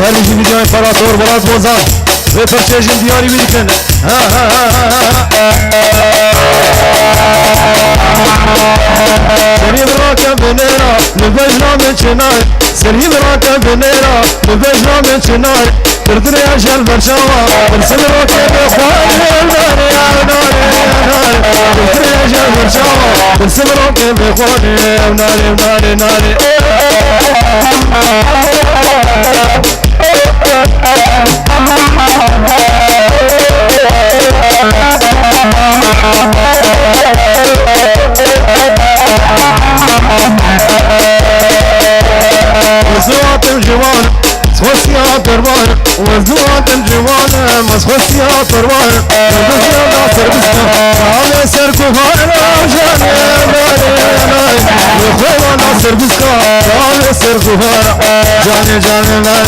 هرجي فيديو امبراطور بلاد بوزان بفرشاجن دياري بيدكن سري براكا بنيرا نبجنا من شنار سري براكا بنيرا نبجنا من شنار تردري عشان برشاوة برسل روكي بخواني ناري ناري تردري عشان برشاوة برسل روكي بخواني ناري ناري ناري وزوات الجوان سوسيا تربان وزوات الجوان مسوسيا تربان وزوات ناصر بسنا على سركو هانا جاني ناي يخوة ناصر بسنا على سركو هانا جاني جاني ناي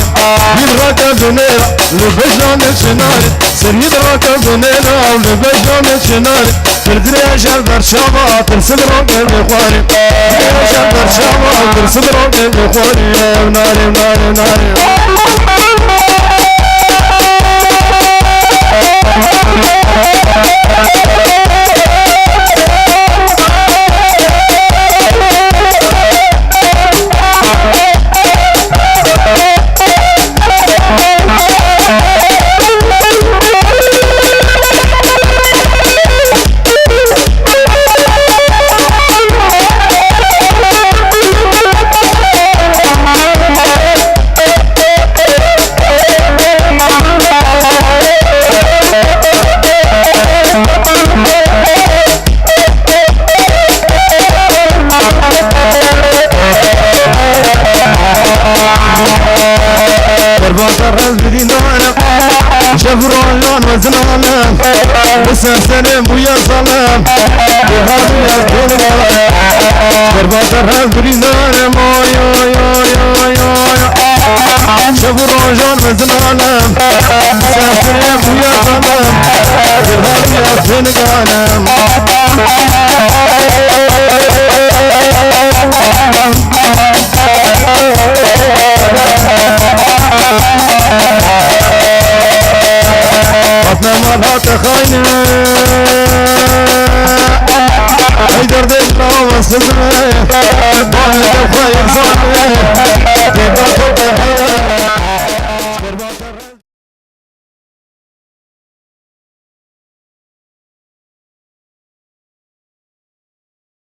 من راكا بنيرا لبجنا من شنار سريد راكا بنيرا لبجنا من شنار تردري عشان برشاوة ترسل روكي بخواني عشان برشاوة ترسل روكي بخواني ناري ناري ناري شفرون لون وزنان وسنسلم ويا سلام بهذه الكلمة قربات الرز بريزان موي شفرون لون وزنان وسنسلم ويا سلام بهذه الكلمة ما لا تخاينه هيدر دلنا وسزمه باهي دفايق صانه